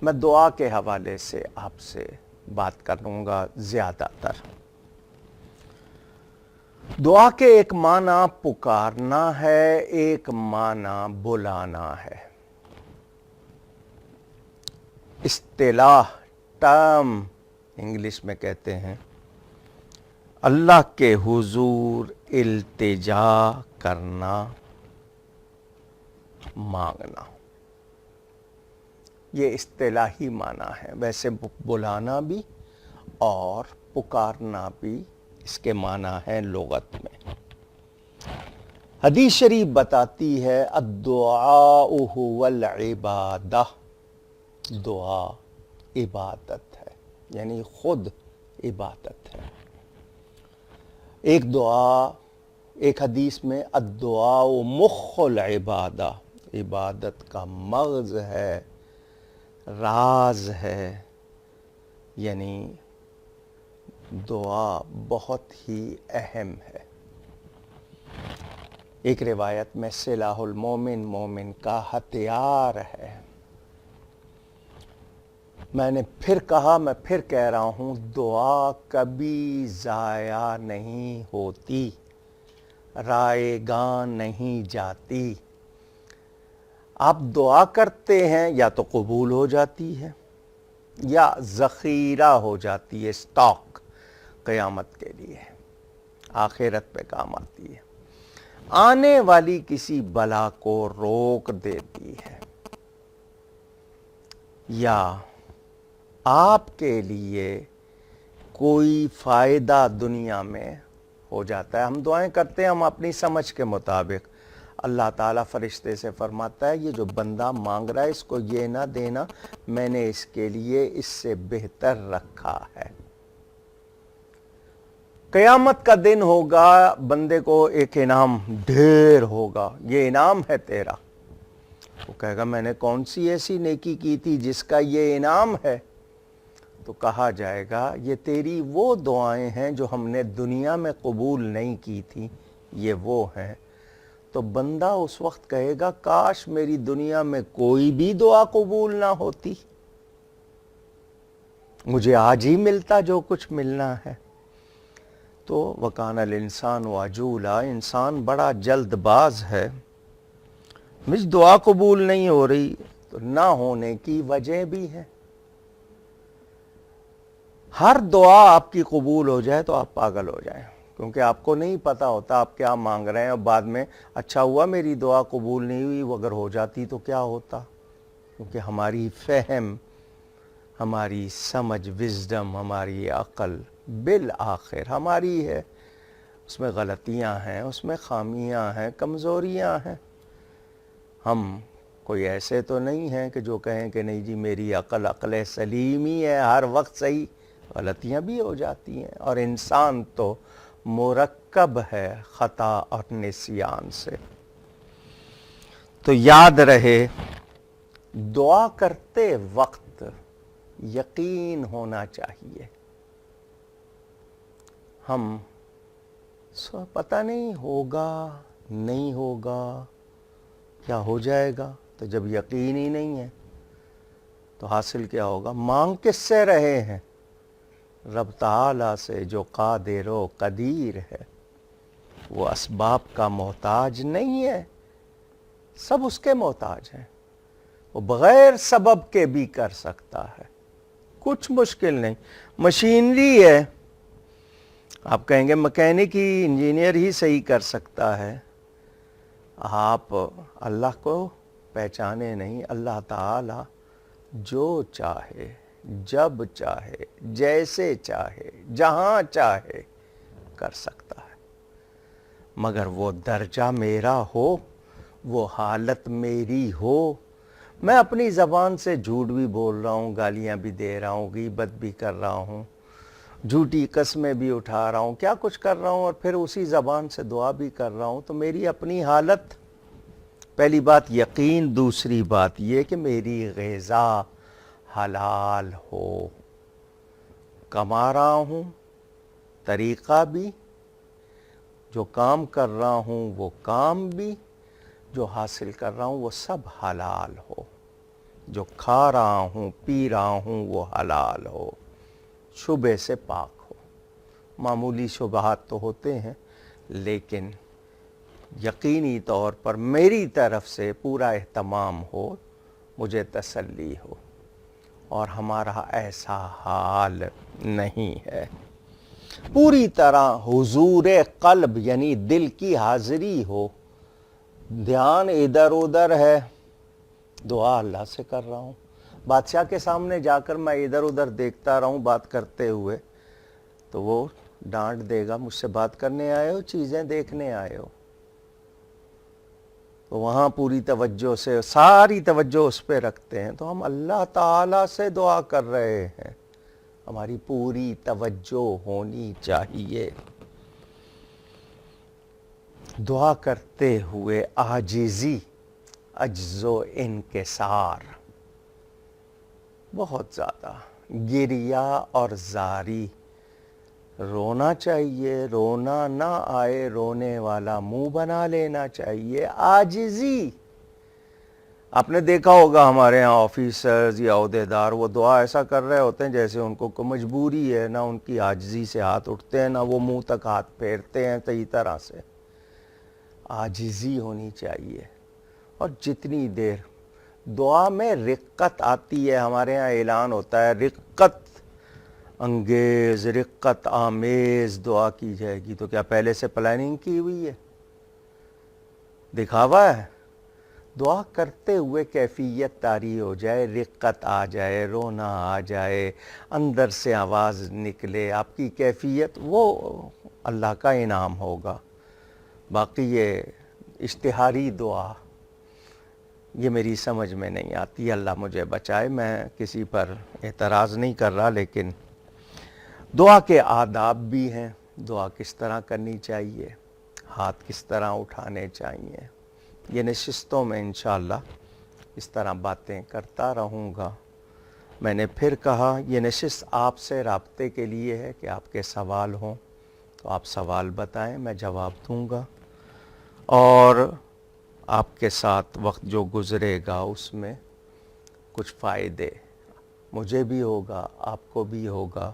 میں دعا کے حوالے سے آپ سے بات کروں گا زیادہ تر۔ دعا کے ایک معنی پکارنا ہے، ایک معنی بلانا ہے۔ اصطلاح، ٹرم انگلش میں کہتے ہیں اللہ کے حضور التجا کرنا، مانگنا، یہ اصطلاحی معنی ہے۔ ویسے بلانا بھی اور پکارنا بھی اس کے معنی ہے لغت میں۔ حدیث شریف بتاتی ہے الدعاء هو العبادہ، دعا عبادت ہے، یعنی خود عبادت ہے۔ ایک حدیث میں الدعاء مخ العبادہ، عبادت کا مغز ہے، راز ہے، یعنی دعا بہت ہی اہم ہے۔ ایک روایت میں سلاح المومن، مومن کا ہتھیار ہے۔ میں نے پھر کہا، میں پھر کہہ رہا ہوں، دعا کبھی ضائع نہیں ہوتی، رائے گاں نہیں جاتی۔ آپ دعا کرتے ہیں یا تو قبول ہو جاتی ہے یا ذخیرہ ہو جاتی ہے، اسٹاک قیامت کے لیے، آخرت پہ کام آتی ہے، آنے والی کسی بلا کو روک دیتی ہے، یا آپ کے لیے کوئی فائدہ دنیا میں ہو جاتا ہے۔ ہم دعائیں کرتے ہیں ہم اپنی سمجھ کے مطابق، اللہ تعالیٰ فرشتے سے فرماتا ہے یہ جو بندہ مانگ رہا ہے اس کو یہ نہ دینا، میں نے اس کے لیے اس سے بہتر رکھا ہے۔ قیامت کا دن ہوگا، بندے کو ایک انعام ڈھیر ہوگا، یہ انعام ہے تیرا۔ وہ کہے گا میں نے کون سی ایسی نیکی کی تھی جس کا یہ انعام ہے؟ تو کہا جائے گا یہ تیری وہ دعائیں ہیں جو ہم نے دنیا میں قبول نہیں کی تھی، یہ وہ ہیں۔ تو بندہ اس وقت کہے گا کاش میری دنیا میں کوئی بھی دعا قبول نہ ہوتی، مجھے آج ہی ملتا جو کچھ ملنا ہے۔ تو وَكَانَ الْإِنسَانُ عَجُولًا، انسان بڑا جلد باز ہے۔ مجھ دعا قبول نہیں ہو رہی، تو نہ ہونے کی وجہ بھی ہے۔ ہر دعا آپ کی قبول ہو جائے تو آپ پاگل ہو جائیں، کیونکہ آپ کو نہیں پتا ہوتا آپ کیا مانگ رہے ہیں، اور بعد میں اچھا ہوا میری دعا قبول نہیں ہوئی، وہ اگر ہو جاتی تو کیا ہوتا؟ کیونکہ ہماری فہم، ہماری سمجھ، وزڈم، ہماری عقل بالآخر ہماری ہے، اس میں غلطیاں ہیں، اس میں خامیاں ہیں، کمزوریاں ہیں۔ ہم کوئی ایسے تو نہیں ہیں کہ جو کہیں کہ نہیں جی میری عقل سلیم ہی ہے، ہر وقت صحیح، غلطیاں بھی ہو جاتی ہیں، اور انسان تو مرکب ہے خطا اور نسیان سے۔ تو یاد رہے دعا کرتے وقت یقین ہونا چاہیے۔ ہم پتہ نہیں ہوگا نہیں ہوگا کیا ہو جائے گا، تو جب یقین ہی نہیں ہے تو حاصل کیا ہوگا؟ مانگ کس سے رہے ہیں؟ رب تعالیٰ سے جو قادر و قدیر ہے، وہ اسباب کا محتاج نہیں ہے، سب اس کے محتاج ہیں، وہ بغیر سبب کے بھی کر سکتا ہے، کچھ مشکل نہیں۔ مشینری ہے، آپ کہیں گے مکینک ہی، انجینئر ہی صحیح کر سکتا ہے۔ آپ اللہ کو پہچانے نہیں، اللہ تعالیٰ جو چاہے، جب چاہے، جیسے چاہے، جہاں چاہے کر سکتا ہے، مگر وہ درجہ میرا ہو، وہ حالت میری ہو۔ میں اپنی زبان سے جھوٹ بھی بول رہا ہوں، گالیاں بھی دے رہا ہوں، غیبت بھی کر رہا ہوں، جھوٹی قسمیں بھی اٹھا رہا ہوں، کیا کچھ کر رہا ہوں، اور پھر اسی زبان سے دعا بھی کر رہا ہوں، تو میری اپنی حالت، پہلی بات یقین، دوسری بات یہ کہ میری غذا حلال ہو، کما رہا ہوں، طریقہ بھی، جو کام کر رہا ہوں وہ کام بھی، جو حاصل کر رہا ہوں وہ سب حلال ہو۔ جو کھا رہا ہوں پی رہا ہوں وہ حلال ہو، شبہ سے پاک ہو۔ معمولی شبہات تو ہوتے ہیں، لیکن یقینی طور پر میری طرف سے پورا اہتمام ہو، مجھے تسلی ہو، اور ہمارا ایسا حال نہیں ہے۔ پوری طرح حضور قلب یعنی دل کی حاضری ہو، دھیان ادھر ادھر ہے، دعا اللہ سے کر رہا ہوں۔ بادشاہ کے سامنے جا کر میں ادھر ادھر دیکھتا رہوں بات کرتے ہوئے تو وہ ڈانٹ دے گا، مجھ سے بات کرنے آئے ہو چیزیں دیکھنے آئے ہو؟ تو وہاں پوری توجہ سے ساری توجہ اس پہ رکھتے ہیں۔ تو ہم اللہ تعالیٰ سے دعا کر رہے ہیں، ہماری پوری توجہ ہونی چاہیے۔ دعا کرتے ہوئے عاجزی، عجز و انکسار، بہت زیادہ گریہ اور زاری۔ رونا چاہیے، رونا نہ آئے، رونے والا منہ بنا لینا چاہیے۔ عاجزی، آپ نے دیکھا ہوگا ہمارے ہاں آفیسرز یا عہدیدار وہ دعا ایسا کر رہے ہوتے ہیں جیسے ان کو مجبوری ہے، نہ ان کی عاجزی سے ہاتھ اٹھتے ہیں، نہ وہ منہ تک ہاتھ پھیرتے ہیں صحیح طرح سے۔ عاجزی ہونی چاہیے، اور جتنی دیر دعا میں رقت آتی ہے، ہمارے ہاں اعلان ہوتا ہے رقت انگیز، رقت آمیز دعا کی جائے گی، تو کیا پہلے سے پلاننگ کی ہوئی ہے؟ دکھاوا ہے؟ دعا کرتے ہوئے کیفیت طاری ہو جائے، رقت آ جائے، رونا آ جائے، اندر سے آواز نکلے، آپ کی کیفیت، وہ اللہ کا انعام ہوگا۔ باقی یہ اشتہاری دعا یہ میری سمجھ میں نہیں آتی، اللہ مجھے بچائے۔ میں کسی پر اعتراض نہیں کر رہا، لیکن دعا کے آداب بھی ہیں، دعا کس طرح کرنی چاہیے، ہاتھ کس طرح اٹھانے چاہیے۔ یہ نشستوں میں انشاءاللہ اس طرح باتیں کرتا رہوں گا۔ میں نے پھر کہا یہ نشست آپ سے رابطے کے لیے ہے کہ آپ کے سوال ہوں تو آپ سوال بتائیں، میں جواب دوں گا، اور آپ کے ساتھ وقت جو گزرے گا اس میں کچھ فائدے مجھے بھی ہوگا، آپ کو بھی ہوگا،